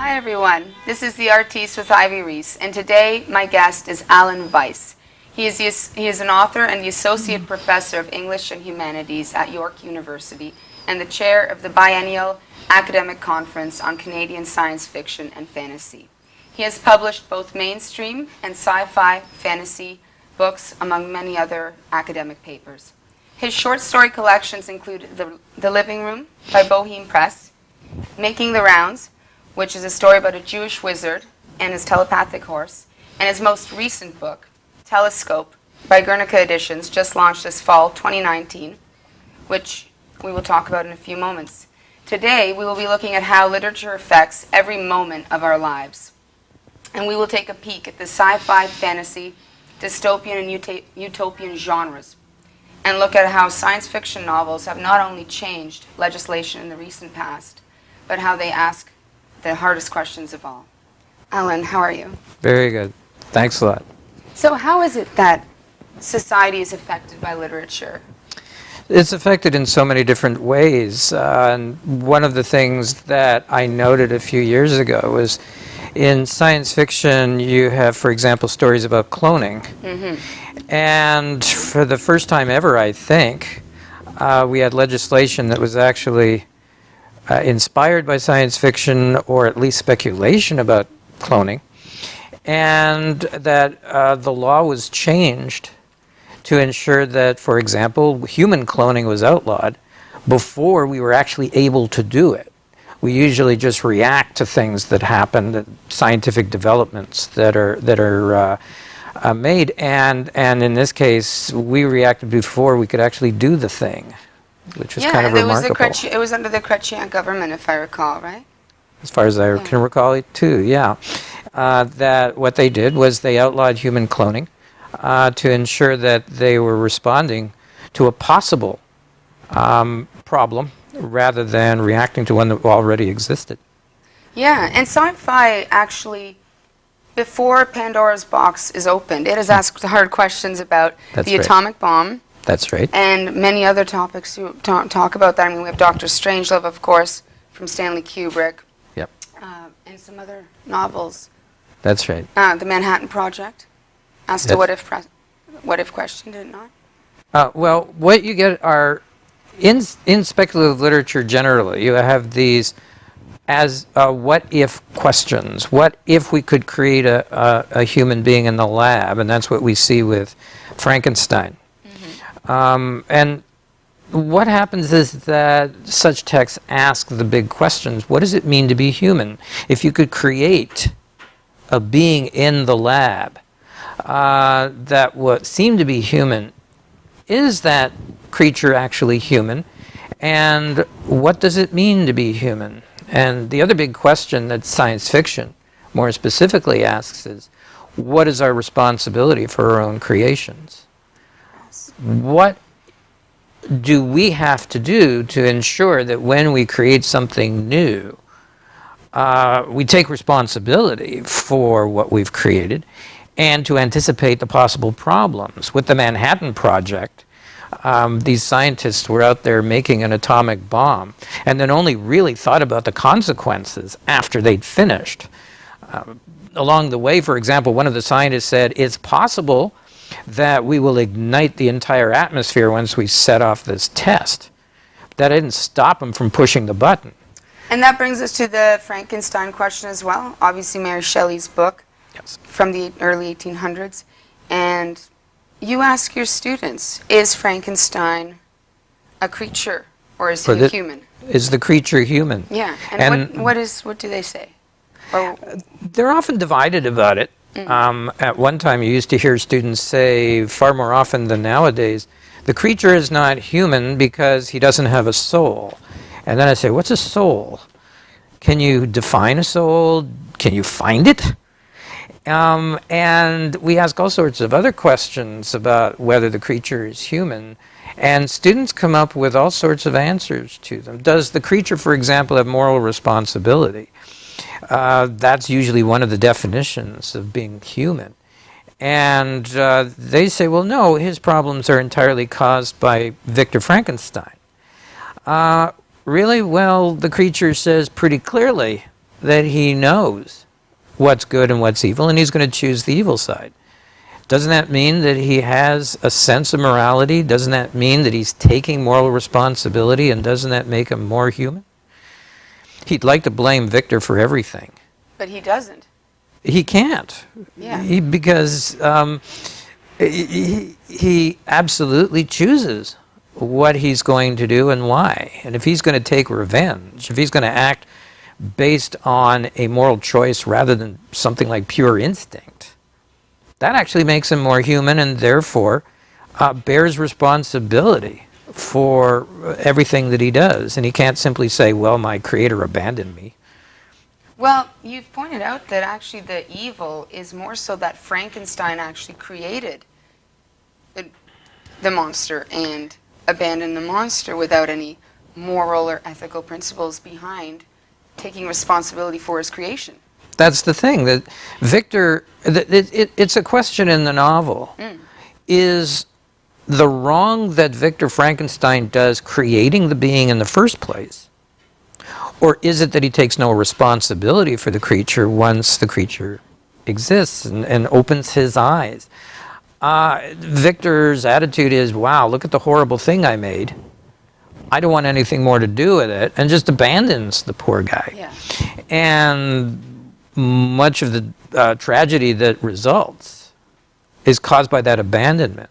Hi everyone, this is the Artis with Ivy Reiss, and today my guest is Allan Weiss. He is an author and the Associate Professor of English and Humanities at York University and the Chair of the Biennial Academic Conference on Canadian Science Fiction and Fantasy. He has published both mainstream and sci-fi fantasy books, among many other academic papers. His short story collections include The Living Room by Boheme Press, Making the Rounds, which is a story about a Jewish wizard and his telepathic horse, and his most recent book, Telescope, by Guernica Editions, just launched this fall 2019, which we will talk about in a few moments. Today, we will be looking at how literature affects every moment of our lives. And we will take a peek at the sci-fi, fantasy, dystopian, and utopian genres, and look at how science fiction novels have not only changed legislation in the recent past, but how they ask the hardest questions of all. Allan, how are you? Very good. Thanks a lot. So how is it that society is affected by literature? It's affected in so many different ways. And one of the things that I noted a few years ago was in science fiction, you have, for example, stories about cloning. Mm-hmm. And for the first time ever, I think, we had legislation that was actually inspired by science fiction, or at least speculation about cloning, and that the law was changed to ensure that, for example, human cloning was outlawed before we were actually able to do it. We usually just react to things that happen, scientific developments that are made, and in this case, we reacted before we could actually do the thing, which was kind of remarkable. It was under the Chrétien government, if I recall, right? As far as I can recall it, too, yeah. That what they did was they outlawed human cloning to ensure that they were responding to a possible problem rather than reacting to one that already existed. Yeah, and sci-fi actually, before Pandora's box is opened, it has asked hard questions about the atomic bomb. That's right. And many other topics you talk about that. I mean, we have Dr. Strangelove, of course, from Stanley Kubrick. Yep. And some other novels. That's right. The Manhattan Project asked a what if question, did it not? Well, what you get are, in speculative literature generally, you have these as what if questions. What if we could create a human being in the lab? And that's what we see with Frankenstein. And what happens is that such texts ask the big questions. What does it mean to be human? If you could create a being in the lab that would seem to be human, is that creature actually human? And what does it mean to be human? And the other big question that science fiction more specifically asks is, what is our responsibility for our own creations? What do we have to do to ensure that when we create something new, we take responsibility for what we've created and to anticipate the possible problems? With the Manhattan Project, these scientists were out there making an atomic bomb and then only really thought about the consequences after they'd finished. Along the way, for example, one of the scientists said, it's possible that we will ignite the entire atmosphere once we set off this test. That didn't stop them from pushing the button. And that brings us to the Frankenstein question as well. Obviously, Mary Shelley's book from the early 1800s. And you ask your students, is Frankenstein a creature or is he a human? Is the creature human? Yeah. And what do they say? They're often divided about it. At one time, you used to hear students say, far more often than nowadays, the creature is not human because he doesn't have a soul. And then I say, what's a soul? Can you define a soul? Can you find it? And we ask all sorts of other questions about whether the creature is human. And students come up with all sorts of answers to them. Does the creature, for example, have moral responsibility? That's usually one of the definitions of being human. And they say, well, no, his problems are entirely caused by Victor Frankenstein. Really? Well, the creature says pretty clearly that he knows what's good and what's evil, and he's going to choose the evil side. Doesn't that mean that he has a sense of morality? Doesn't that mean that he's taking moral responsibility, and doesn't that make him more human? He'd like to blame Victor for everything. But he doesn't. He can't. Yeah. Because he absolutely chooses what he's going to do and why. And if he's going to take revenge, if he's going to act based on a moral choice rather than something like pure instinct, that actually makes him more human, and therefore bears responsibility for everything that he does. And he can't simply say, well, my creator abandoned me. Well, you've pointed out that actually the evil is more so that Frankenstein actually created the monster and abandoned the monster without any moral or ethical principles behind taking responsibility for his creation. That's the thing, that Victor, it's a question in the novel. Is the wrong that Victor Frankenstein does creating the being in the first place, or is it that he takes no responsibility for the creature once the creature exists and opens his eyes? Victor's attitude is, wow, look at the horrible thing I made. I don't want anything more to do with it, and just abandons the poor guy. Yeah. And much of the tragedy that results is caused by that abandonment.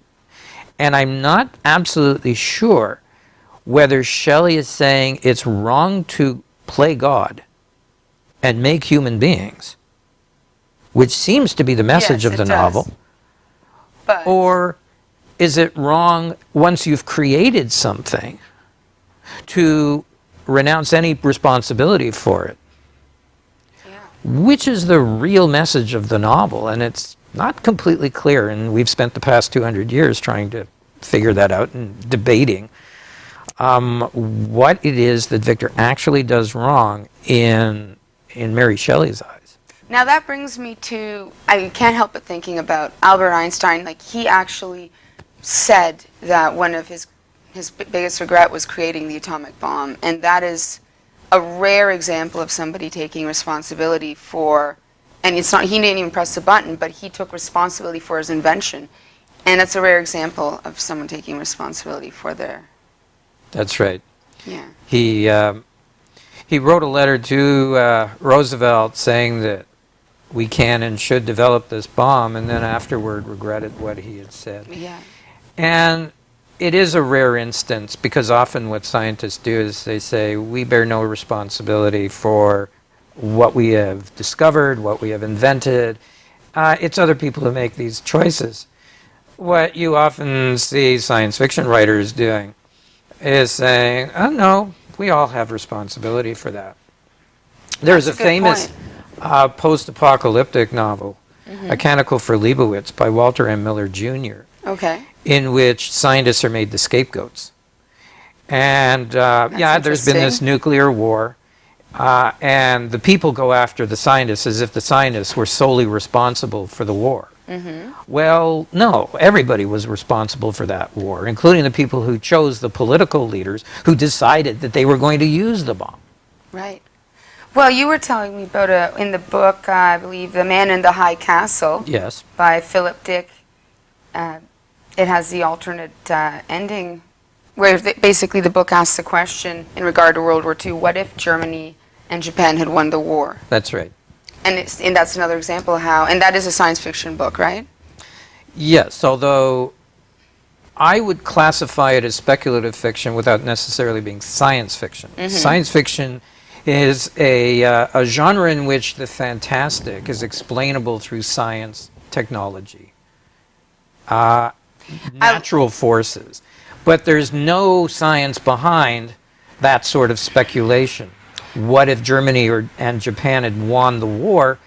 And I'm not absolutely sure whether Shelley is saying it's wrong to play God and make human beings, which seems to be the message of the novel. But Or is it wrong, once you've created something, to renounce any responsibility for it? yeah. Which is the real message of the novel? And it's not completely clear, and we've spent the past 200 years trying to figure that out and debating what it is that Victor actually does wrong in Mary Shelley's eyes. Now that brings me to, I can't help but thinking about Albert Einstein. Like, he actually said that one of his biggest regret was creating the atomic bomb, and that is a rare example of somebody taking responsibility for, and it's not, he didn't even press the button, but he took responsibility for his invention, and that's a rare example of someone taking responsibility for their. That's right. Yeah. He wrote a letter to Roosevelt saying that we can and should develop this bomb, and then afterward regretted what he had said. Yeah. And it is a rare instance, because often what scientists do is they say, we bear no responsibility for what we have discovered, what we have invented. It's other people who make these choices. What you often see science fiction writers doing is saying, oh no, we all have responsibility for that. There's That's a a good famous post-apocalyptic novel, A Canticle for Leibowitz by Walter M. Miller Jr., Okay. in which scientists are made the scapegoats. And there's been this interesting. nuclear war, and the people go after the scientists as if the scientists were solely responsible for the war. Well, no, everybody was responsible for that war, including the people who chose the political leaders who decided that they were going to use the bomb. Right. Well, you were telling me about in the book, I believe, The Man in the High Castle Yes. by Philip Dick. It has the alternate ending, where basically the book asks the question in regard to World War II: what if Germany and Japan had won the war? That's right. And that's another example of how, and that is a science fiction book, right? Yes, although I would classify it as speculative fiction without necessarily being science fiction. Science fiction is a genre in which the fantastic is explainable through science, technology, natural forces. But there's no science behind that sort of speculation. What if Germany and Japan had won the war?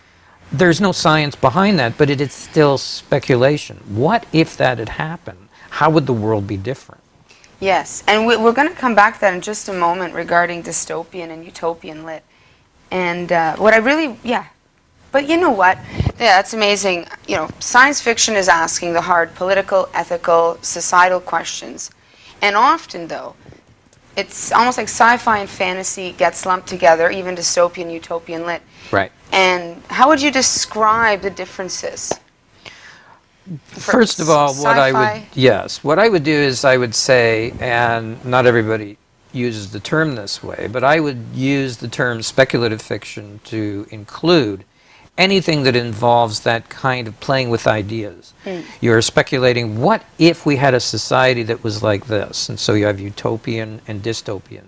There's no science behind that, but it is still speculation. What if that had happened? How would the world be different? Yes, and we're going to come back to that in just a moment regarding dystopian and utopian lit. And what I really, but you know what? Yeah, that's amazing. You know, science fiction is asking the hard political, ethical, societal questions. And often, though, it's almost like sci-fi and fantasy gets lumped together, even dystopian, utopian lit. Right. And how would you describe the differences? First of all, what I would do is I would say, and not everybody uses the term this way, but I would use the term speculative fiction to include anything that involves that kind of playing with ideas. You're speculating, what if we had a society that was like this? And so you have utopian and dystopian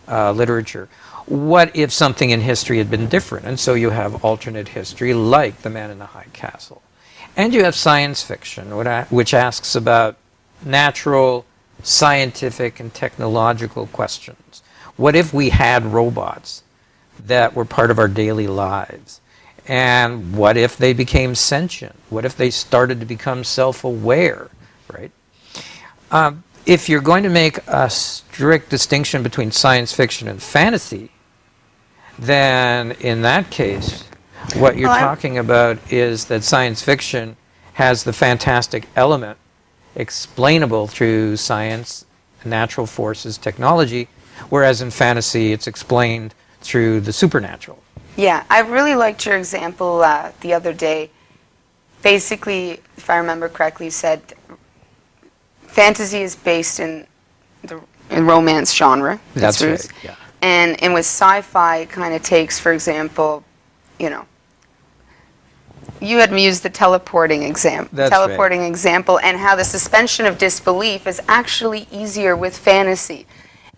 literature. What if something in history had been different? And so you have alternate history, like The Man in the High Castle. And you have science fiction, which asks about natural, scientific, and technological questions. What if we had robots that were part of our daily lives? And what if they became sentient? What if they started to become self-aware, right? If you're going to make a strict distinction between science fiction and fantasy, then in that case, what you're talking about is that science fiction has the fantastic element explainable through science, natural forces, technology, whereas in fantasy it's explained through the supernatural. Yeah, I really liked your example the other day. Basically, if I remember correctly, you said fantasy is based in the romance genre. That's right, yeah. And with sci-fi, it kind of takes, for example, you had used the teleporting example, and how the suspension of disbelief is actually easier with fantasy.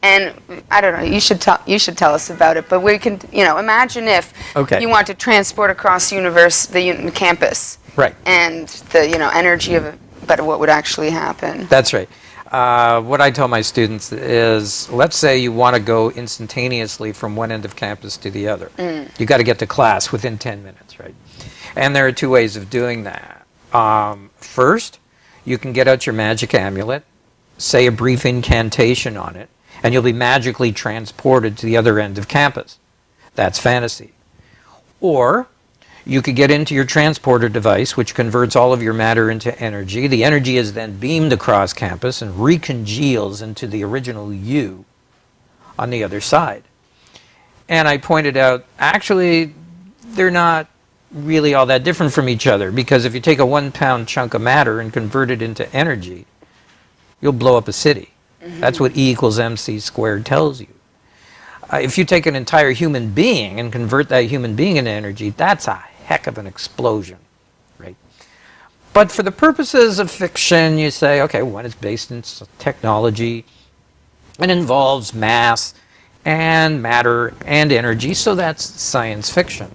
And I don't know, you should tell us about it, but we can, imagine if you want to transport across the campus. Right. And the, energy of it, but what would actually happen. That's right. What I tell my students is, let's say you want to go instantaneously from one end of campus to the other. You got to get to class within 10 minutes, right? And there are two ways of doing that. First, you can get out your magic amulet, say a brief incantation on it, and you'll be magically transported to the other end of campus. That's fantasy. Or you could get into your transporter device, which converts all of your matter into energy. The energy is then beamed across campus and recongeals into the original you on the other side. And I pointed out, actually, they're not really all that different from each other, because if you take a 1 pound chunk of matter and convert it into energy, you'll blow up a city. That's what E equals MC squared tells you. If you take an entire human being and convert that human being into energy, that's a heck of an explosion, right? But for the purposes of fiction, you say, okay, one is based in technology and involves mass and matter and energy, so that's science fiction.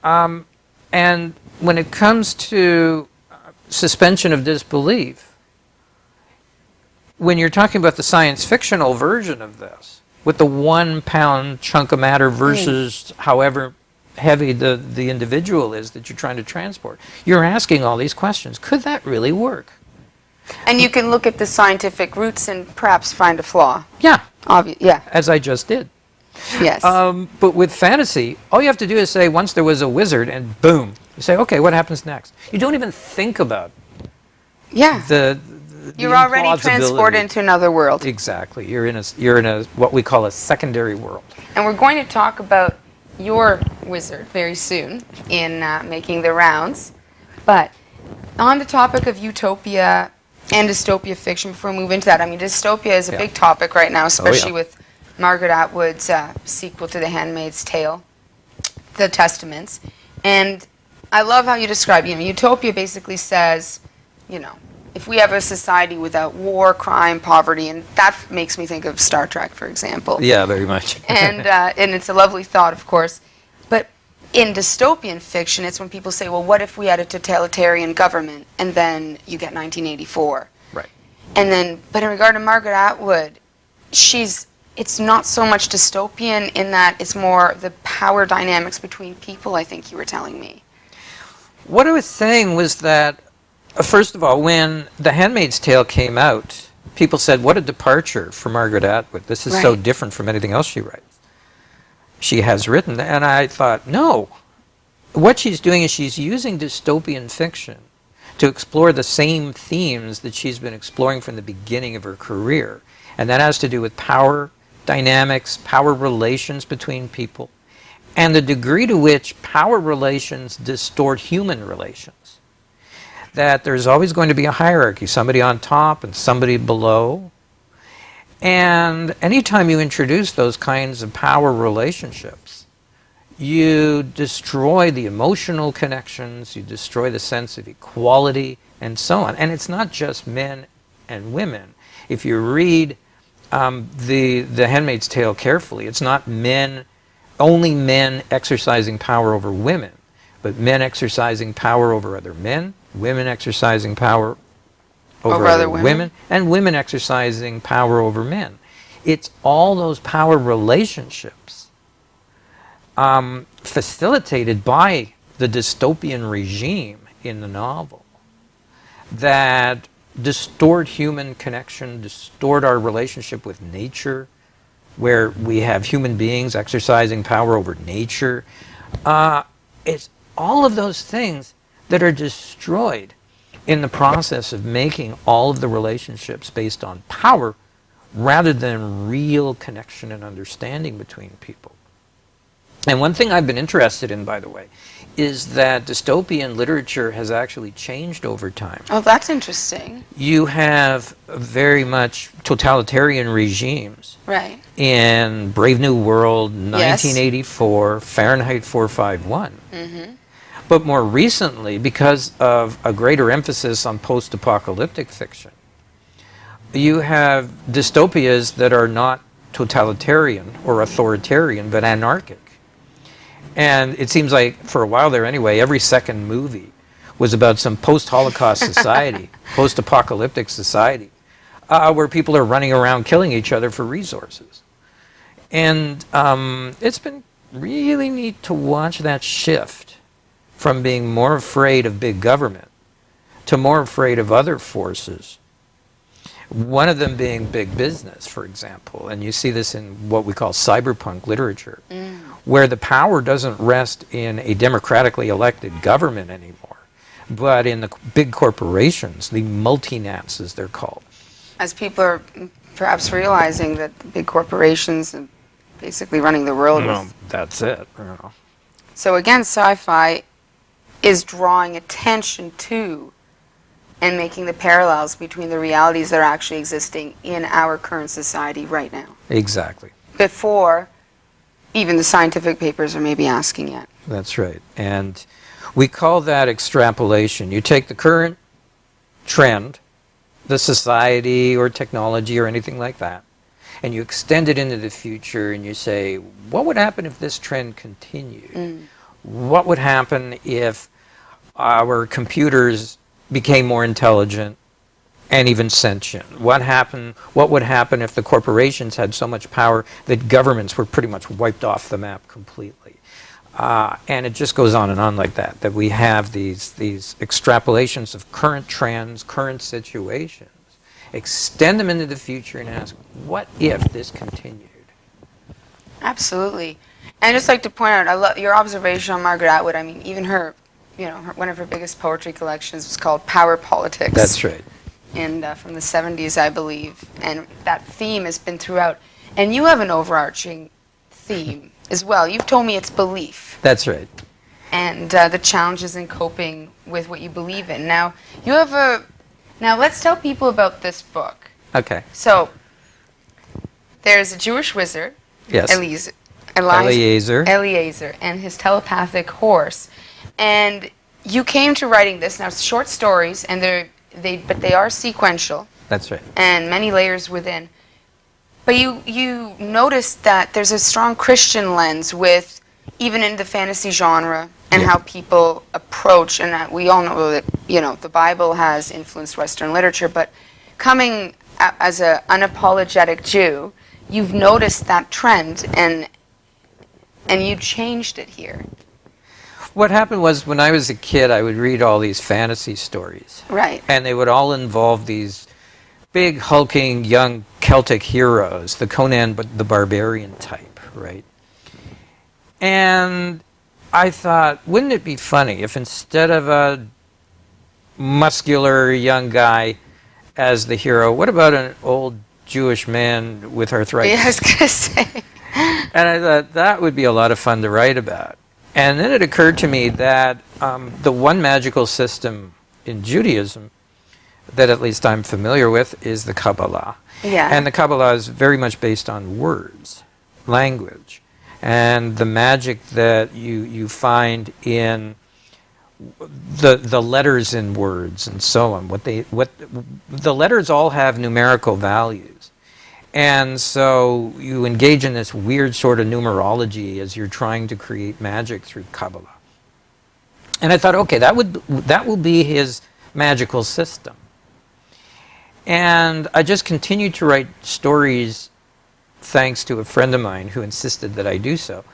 And when it comes to suspension of disbelief, when you're talking about the science fictional version of this, with the 1 pound chunk of matter versus however heavy the individual is that you're trying to transport, you're asking all these questions. Could that really work? And you can look at the scientific roots and perhaps find a flaw. Yeah. Yeah. As I just did. Yes. But with fantasy, all you have to do is say, once there was a wizard, and boom. You say, okay, what happens next? You don't even think about you're already transported into another world. Exactly. You're in a what we call a secondary world. And we're going to talk about your wizard very soon in Making the Rounds. But on the topic of utopia and dystopia fiction, before we move into that, I mean, dystopia is a big topic right now, especially with Margaret Atwood's sequel to The Handmaid's Tale, The Testaments. And I love how you describe, utopia basically says, if we have a society without war, crime, poverty, and that makes me think of Star Trek, for example. Yeah, very much. And it's a lovely thought, of course. But in dystopian fiction, it's when people say, well, what if we had a totalitarian government? And then you get 1984. Right. And then, but in regard to Margaret Atwood, it's not so much dystopian in that it's more the power dynamics between people, I think you were telling me. What I was saying was that, first of all, when The Handmaid's Tale came out, people said, what a departure for Margaret Atwood. This is so different from anything else she has written. And I thought, no. What she's doing is she's using dystopian fiction to explore the same themes that she's been exploring from the beginning of her career. And that has to do with power dynamics, power relations between people, and the degree to which power relations distort human relations. That there's always going to be a hierarchy, somebody on top and somebody below. And anytime you introduce those kinds of power relationships, you destroy the emotional connections, you destroy the sense of equality, and so on. And it's not just men and women. If you read the Handmaid's Tale carefully, it's not only men exercising power over women, but men exercising power over other men, women exercising power over other women, and women exercising power over men. It's all those power relationships facilitated by the dystopian regime in the novel that distort human connection, distort our relationship with nature, where we have human beings exercising power over nature. It's all of those things that are destroyed in the process of making all of the relationships based on power rather than real connection and understanding between people. And one thing I've been interested in, by the way, is that dystopian literature has actually changed over time. Oh, that's interesting. You have very much totalitarian regimes. Right. In Brave New World, Yes. 1984, Fahrenheit 451. Mm-hmm. But more recently, because of a greater emphasis on post-apocalyptic fiction, you have dystopias that are not totalitarian or authoritarian, but anarchic. And it seems like, for a while there anyway, every second movie was about some post-Holocaust society, post-apocalyptic society, where people are running around killing each other for resources. And it's been really neat to watch that shift from being more afraid of big government to more afraid of other forces. One of them being big business, for example. And you see this in what we call cyberpunk literature, where the power doesn't rest in a democratically elected government anymore, but in the big corporations, the multinats as they're called. As people are perhaps realizing that the big corporations are basically running the world. Well, that's it. So again, sci-fi is drawing attention to and making the parallels between the realities that are actually existing in our current society right now. Exactly. Before even the scientific papers are maybe asking yet. That's right. And we call that extrapolation. You take the current trend, the society or technology or anything like that, and you extend it into the future and you say, what would happen if this trend continued? What would happen if our computers became more intelligent and even sentient? What would happen if the corporations had so much power that governments were pretty much wiped off the map completely? And it just goes on and on like that we have these extrapolations of current trends, current situations, extend them into the future and ask, what if this continued? Absolutely. And I'd just like to point out, I love your observation on Margaret Atwood. I mean, even her, one of her biggest poetry collections was called Power Politics. That's right. And from the 70s, I believe. And that theme has been throughout. And you have an overarching theme as well. You've told me it's belief. That's right. And the challenges in coping with what you believe in. Now, now let's tell people about this book. Okay. So, there's a Jewish wizard, Yes. Eliezer, and his telepathic horse. And you came to writing this. Now, it's short stories, and but they are sequential. That's right. And many layers within. But you noticed that there's a strong Christian lens with, even in the fantasy genre, and how people approach, and that we all know that, the Bible has influenced Western literature, but coming as an unapologetic Jew, you've noticed that trend, and you changed it here. What happened was, when I was a kid, I would read all these fantasy stories. Right. And they would all involve these big, hulking, young Celtic heroes, the Conan the Barbarian type, right? And I thought, wouldn't it be funny if instead of a muscular young guy as the hero, what about an old Jewish man with arthritis. Yeah, I was going to say. And I thought that would be a lot of fun to write about. And then it occurred to me that the one magical system in Judaism that at least I'm familiar with is the Kabbalah. Yeah. And the Kabbalah is very much based on words, language, and the magic that you find in the letters in words and so on. What the letters all have numerical values. And so you engage in this weird sort of numerology as you're trying to create magic through Kabbalah. And I thought, okay, that will be his magical system. And I just continued to write stories, thanks to a friend of mine who insisted that I do so.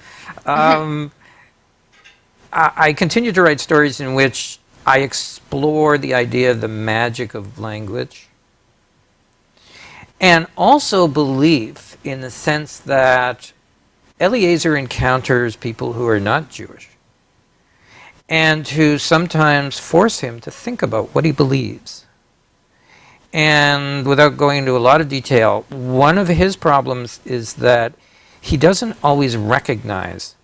I continued to write stories in which I explore the idea of the magic of language, and also belief in the sense that Eliezer encounters people who are not Jewish, and who sometimes force him to think about what he believes. And without going into a lot of detail, one of his problems is that he doesn't always recognize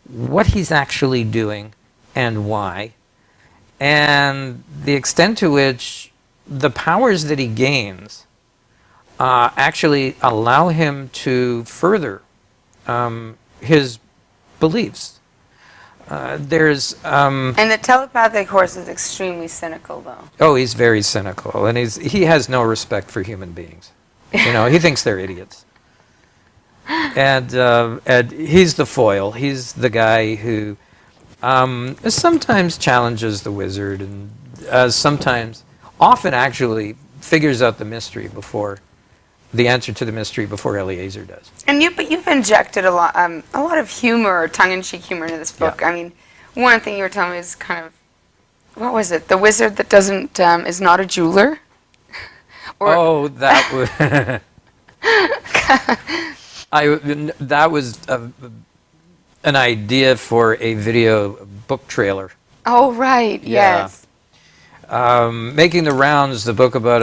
what he's actually doing and why, and the extent to which the powers that he gains actually allow him to further his beliefs. And the telepathic horse is extremely cynical, though. Oh, he's very cynical, and he has no respect for human beings. He thinks they're idiots. And he's the foil. He's the guy who sometimes challenges the wizard, and often actually figures out the mystery the answer to the mystery before Eliezer does. And you've injected a lot of humor, tongue-in-cheek humor into this book. Yeah. I mean, one thing you were telling me is kind of, what was it? The wizard that doesn't is not a jeweler. That was that was an idea for a video book trailer. Oh right, Yeah. yes. Making the rounds, the book about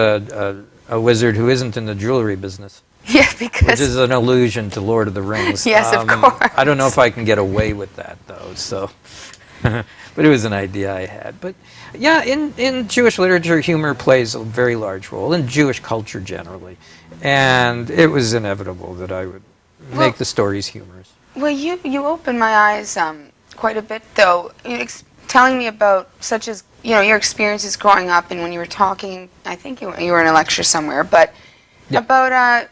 a wizard who isn't in the jewelry business. Yeah, because Which is an allusion to Lord of the Rings. Yes, of course. I don't know if I can get away with that, though. So, but it was an idea I had. But yeah, in Jewish literature, humor plays a very large role, in Jewish culture generally. And it was inevitable that I would make the stories humorous. Well, you opened my eyes quite a bit, though, telling me about such as your experiences growing up, and when you were talking, I think you were in a lecture somewhere, but Yeah. about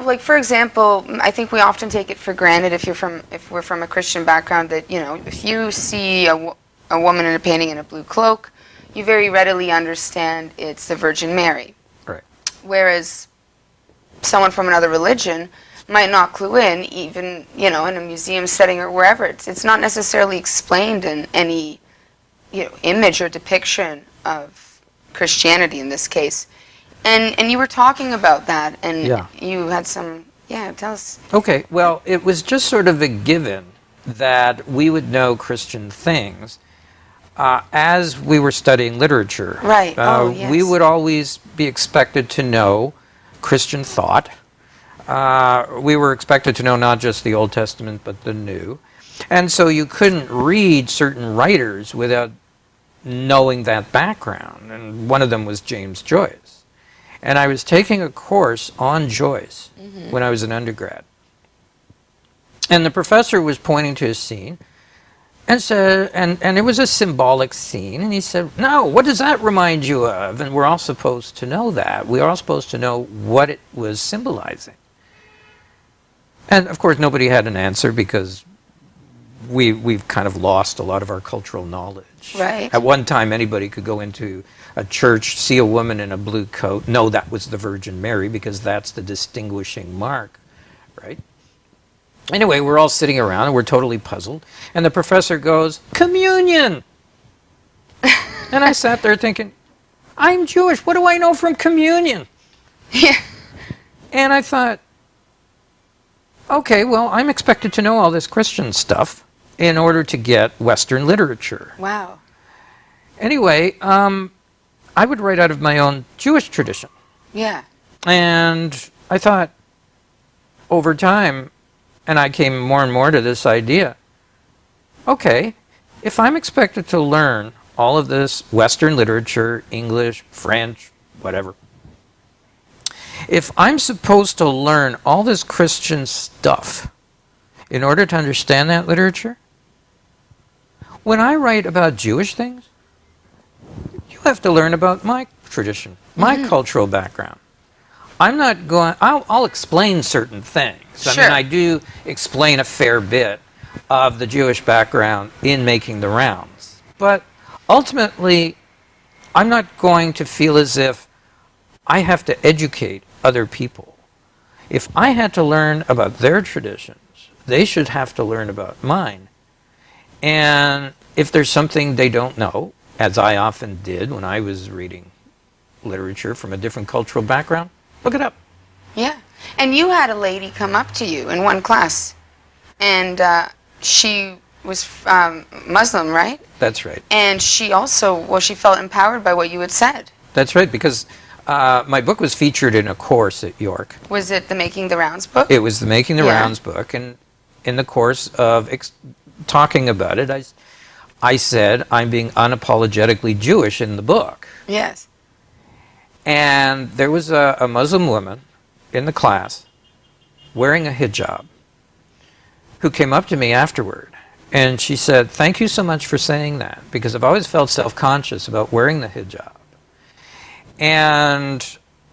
like for example, I think we often take it for granted if we're from a Christian background that if you see a woman in a painting in a blue cloak, you very readily understand it's the Virgin Mary. Right. Whereas someone from another religion might not clue in, even in a museum setting or wherever. It's not necessarily explained in any image or depiction of Christianity in this case. And you were talking about that, and Yeah. you had some. Yeah, tell us. Okay, well, it was just sort of a given that we would know Christian things as we were studying literature. Right. Yes. We would always be expected to know Christian thought. We were expected to know not just the Old Testament, but the New. And so you couldn't read certain writers without knowing that background. And one of them was James Joyce. And I was taking a course on Joyce when I was an undergrad. And the professor was pointing to a scene and said, and it was a symbolic scene, and he said, "No, what does that remind you of?" And we're all supposed to know that. We're all supposed to know what it was symbolizing. And of course nobody had an answer because we've kind of lost a lot of our cultural knowledge. Right. At one time, anybody could go into a church, see a woman in a blue coat, know that was the Virgin Mary because that's the distinguishing mark, right? Anyway, we're all sitting around and we're totally puzzled. And the professor goes, "Communion!" And I sat there thinking, I'm Jewish. What do I know from communion? Yeah. And I thought, okay, well, I'm expected to know all this Christian stuff in order to get Western literature. Wow. Anyway, I would write out of my own Jewish tradition. Yeah. And I thought, over time, and I came more and more to this idea, okay, if I'm expected to learn all of this Western literature, English, French, whatever, if I'm supposed to learn all this Christian stuff in order to understand that literature, when I write about Jewish things, you have to learn about my tradition, my cultural background. I'm not going, I'll explain certain things. Sure. I mean, I do explain a fair bit of the Jewish background in Making the Rounds. But ultimately, I'm not going to feel as if I have to educate other people. If I had to learn about their traditions, they should have to learn about mine. And if there's something they don't know, as I often did when I was reading literature from a different cultural background, look it up. Yeah. And you had a lady come up to you in one class, and she was Muslim, right? That's right. And she also, well, she felt empowered by what you had said. That's right, because my book was featured in a course at York. Was it the Making the Rounds book? It was the Making the Rounds book, and in the course of talking about it, I said I'm being unapologetically Jewish in the book. Yes. And there was a Muslim woman in the class wearing a hijab who came up to me afterward, and she said, "Thank you so much for saying that, because I've always felt self-conscious about wearing the hijab and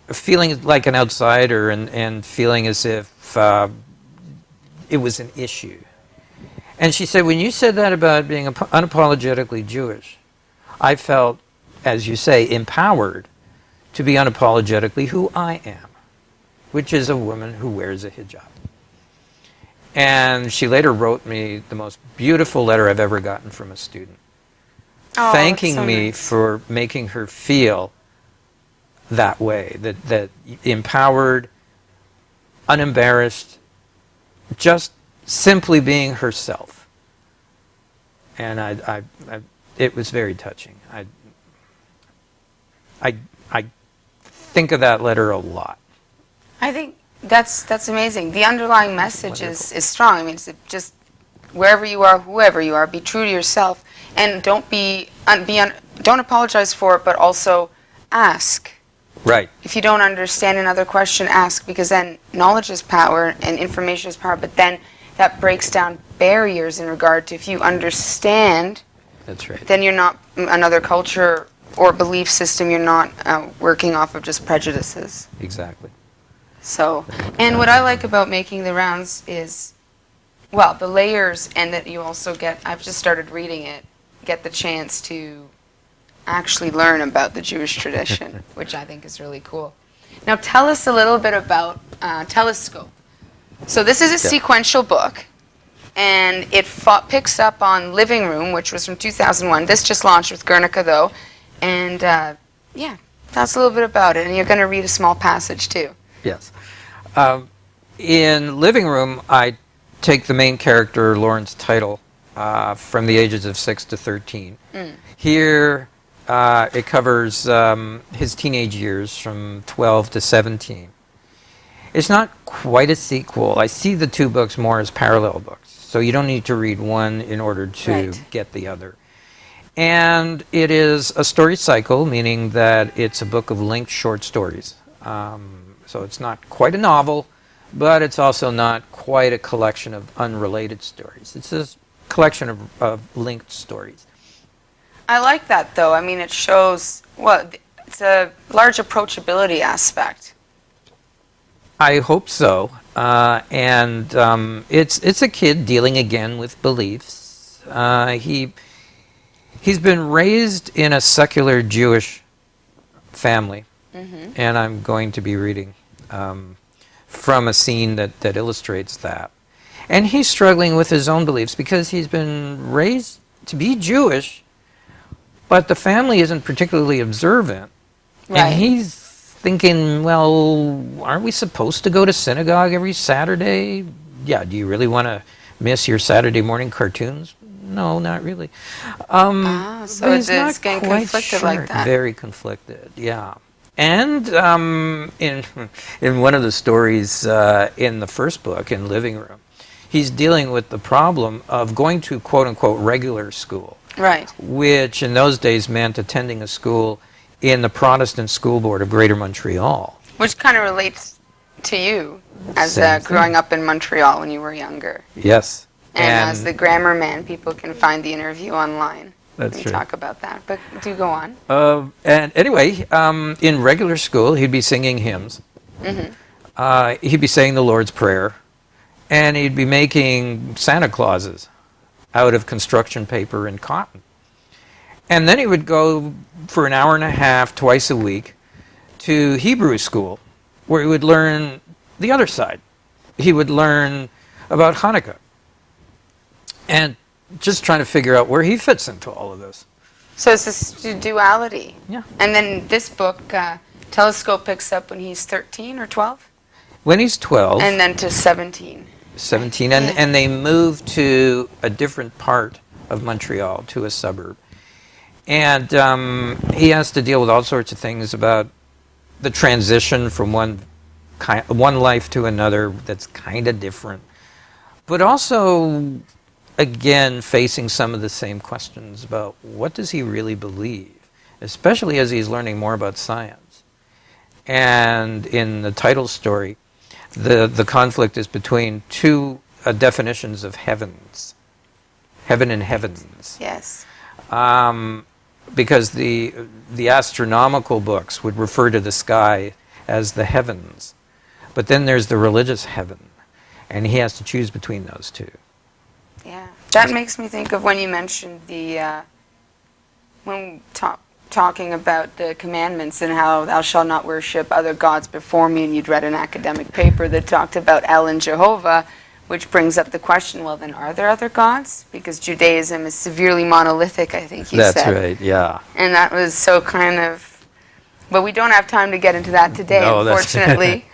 feeling like an outsider and feeling as if it was an issue." And she said, when you said that about being unapologetically Jewish, I felt, as you say, empowered to be unapologetically who I am, which is a woman who wears a hijab. And she later wrote me the most beautiful letter I've ever gotten from a student, thanking me for making her feel that way, that empowered, unembarrassed, just simply being herself. And it was very touching. I think of that letter a lot. I think that's amazing. The underlying message is strong. I mean, it's just wherever you are, whoever you are, be true to yourself, and don't apologize for it, but also ask. Right. If you don't understand another question, ask, because then knowledge is power and information is power, but then that breaks down barriers in regard to, if you understand, that's right, then you're not another culture or belief system, you're not working off of just prejudices. Exactly. So, and what I like about Making the Rounds is, well, the layers, and that you also get, I've just started reading it, get the chance to actually learn about the Jewish tradition, which I think is really cool. Now tell us a little bit about Telescope. So this is a sequential book, and it picks up on Living Room, which was from 2001. This just launched with Guernica, though. And yeah, tell us a little bit about it. And you're going to read a small passage, too. Yes. In Living Room, I take the main character, Lawrence Title, from the ages of 6 to 13. Here, it covers his teenage years from 12 to 17. It's not quite a sequel. I see the two books more as parallel books, so you don't need to read one in order to get the other. And it is a story cycle, meaning that it's a book of linked short stories. So it's not quite a novel, but it's also not quite a collection of unrelated stories. It's a collection of linked stories. I like that, though. I mean, it shows, well, it's a large approachability aspect. I hope so. And it's a kid dealing again with beliefs. He's been raised in a secular Jewish family, and I'm going to be reading from a scene that illustrates that. And he's struggling with his own beliefs because he's been raised to be Jewish, but the family isn't particularly observant. Right. And he's thinking, well, aren't we supposed to go to synagogue every Saturday? Yeah, do you really want to miss your Saturday morning cartoons? No, not really. So it's getting conflicted like that. Very conflicted, yeah. And in one of the stories in the first book, in Living Room, he's dealing with the problem of going to quote-unquote regular school. Right. Which in those days meant attending a school in the Protestant School Board of Greater Montreal. Which kind of relates to you as Same growing thing. up in Montreal when you were younger. Yes. And as the grammar man, people can find the interview online. That's We true. talk about that, but do go on. And anyway, in regular school, he'd be singing hymns. He'd be saying the Lord's Prayer. And he'd be making Santa Clauses out of construction paper and cotton. And then he would go for an hour and a half twice a week to Hebrew school, where he would learn the other side. He would learn about Hanukkah. And just trying to figure out where he fits into all of this. So it's this duality. Yeah. And then this book, Telescope, picks up when he's 13 or 12? When he's 12, And then to 17. 17, and they move to a different part of Montreal, to a suburb. And he has to deal with all sorts of things about the transition from one life to another that's kind of different. But also, again, facing some of the same questions about what does he really believe, especially as he's learning more about science. And in the title story, the conflict is between two definitions of heavens, heaven and heavens. Yes. Because the astronomical books would refer to the sky as the heavens. But then there's the religious heaven, and he has to choose between those two. Yeah. That makes me think of when you mentioned when talking about the commandments and how thou shalt not worship other gods before me, and you'd read an academic paper that talked about El and Jehovah, which brings up the question, well, then are there other gods? Because Judaism is severely monolithic, I think you said. That's right, yeah. And that was so kind of, but we don't have time to get into that today, No, that's- unfortunately.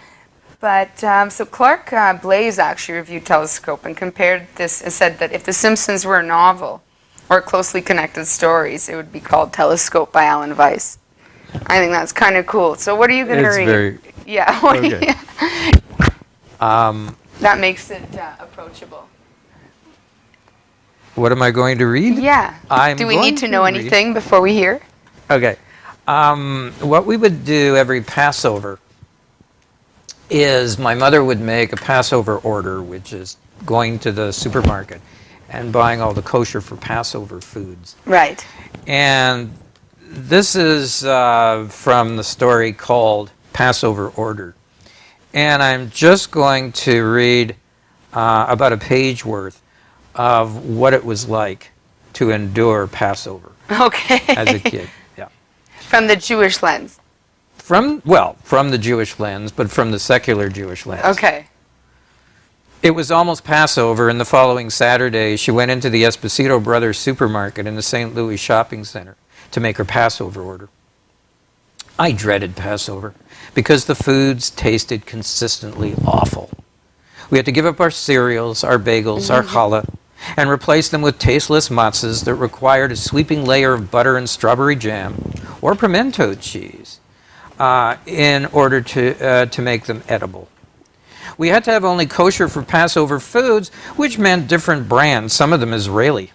But, so Clark Blaze actually reviewed Telescope and compared this and said that if The Simpsons were a novel or closely connected stories, it would be called Telescope by Allan Weiss. I think that's kind of cool. So what are you going to It's read? very... Yeah. Okay. That makes it approachable. What am I going to read? Yeah. I'm Do we going need to know read- anything before we hear? Okay. What we would do every Passover is my mother would make a Passover order, which is going to the supermarket and buying all the kosher for Passover foods. Right. And this is from the story called Passover Order. And I'm just going to read about a page worth of what it was like to endure Passover Okay. as a kid. Yeah. From the Jewish lens. From the Jewish lens, but from the secular Jewish lens. Okay. It was almost Passover, and the following Saturday, she went into the Esposito Brothers supermarket in the St. Louis shopping center to make her Passover order. I dreaded Passover because the foods tasted consistently awful. We had to give up our cereals, our bagels, our challah, and replace them with tasteless matzahs that required a sweeping layer of butter and strawberry jam or pimento cheese in order to make them edible. We had to have only kosher for Passover foods, which meant different brands, some of them Israeli.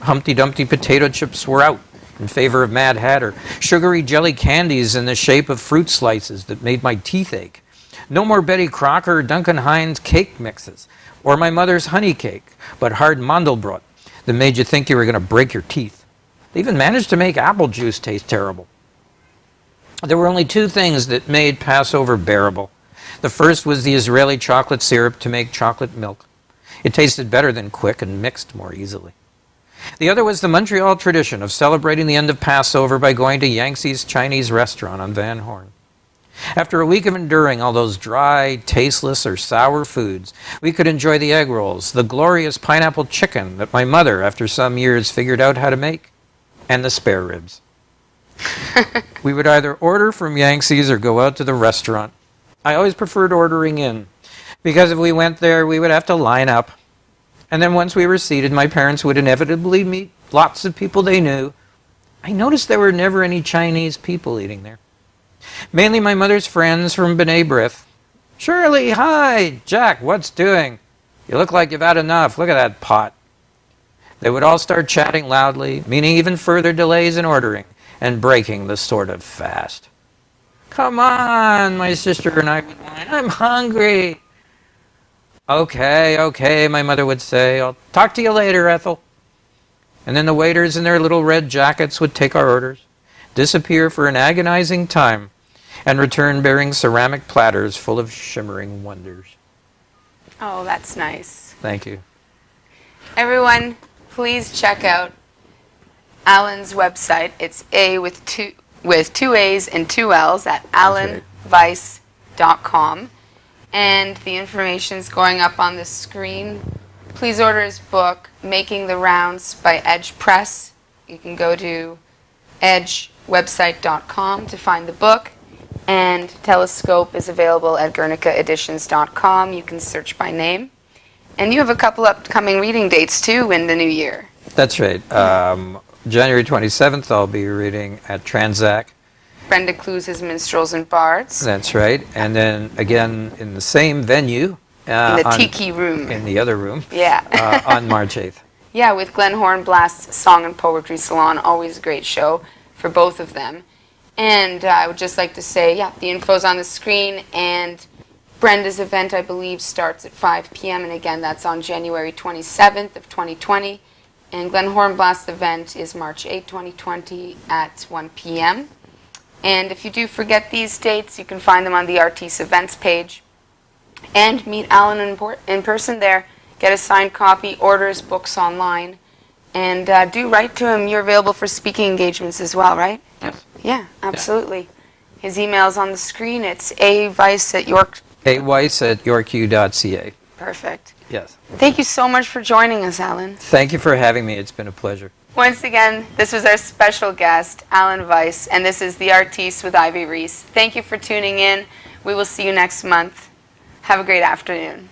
Humpty Dumpty potato chips were out in favor of Mad Hatter. Sugary jelly candies in the shape of fruit slices that made my teeth ache. No more Betty Crocker or Duncan Hines cake mixes, or my mother's honey cake, but hard Mandelbrot that made you think you were going to break your teeth. They even managed to make apple juice taste terrible. There were only two things that made Passover bearable. The first was the Israeli chocolate syrup to make chocolate milk. It tasted better than quick and mixed more easily. The other was the Montreal tradition of celebrating the end of Passover by going to Yangtze's Chinese restaurant on Van Horn. After a week of enduring all those dry, tasteless, or sour foods, we could enjoy the egg rolls, the glorious pineapple chicken that my mother, after some years, figured out how to make, and the spare ribs. We would either order from Yangtze's or go out to the restaurant. I always preferred ordering in, because if we went there, we would have to line up. And then once we were seated, my parents would inevitably meet lots of people they knew. I noticed there were never any Chinese people eating there. Mainly my mother's friends from B'nai B'rith. Shirley, hi! Jack, what's doing? You look like you've had enough. Look at that pot. They would all start chatting loudly, meaning even further delays in ordering, and breaking the sort of fast. Come on, my sister and I would whine. I'm hungry. Okay, my mother would say. I'll talk to you later, Ethel. And then the waiters in their little red jackets would take our orders, disappear for an agonizing time, and return bearing ceramic platters full of shimmering wonders. Oh, that's nice. Thank you. Everyone, please check out Allan's website. It's A with two A's and two L's at allanweiss.com. And the information is going up on the screen. Please order his book, Making the Rounds by Edge Press. You can go to edgewebsite.com to find the book. And Telescope is available at guernicaeditions.com. You can search by name. And you have a couple upcoming reading dates, too, in the new year. That's right. January 27th, I'll be reading at Tranzac. Brenda Clues' Minstrels and Bards. That's right. And then again in the same venue. In the Tiki Room. In the other room. Yeah. On March 8th. Yeah, with Glenn Hornblast's Song and Poetry Salon. Always a great show for both of them. And I would just like to say, the info's on the screen. And Brenda's event, I believe, starts at 5 p.m. And again, that's on January 27th of 2020. And Glenn Hornblast's event is March 8, 2020 at 1 p.m. And if you do forget these dates, you can find them on the Artis events page. And meet Allan in person there. Get a signed copy, order his books online. And do write to him. You're available for speaking engagements as well, right? Yes. Yeah, absolutely. Yeah. His email's on the screen. It's aweiss@yorku.ca. Perfect. Yes. Thank you so much for joining us, Allan. Thank you for having me. It's been a pleasure. Once again, this was our special guest, Allan Weiss, and this is The Artiste with Ivy Reiss. Thank you for tuning in. We will see you next month. Have a great afternoon.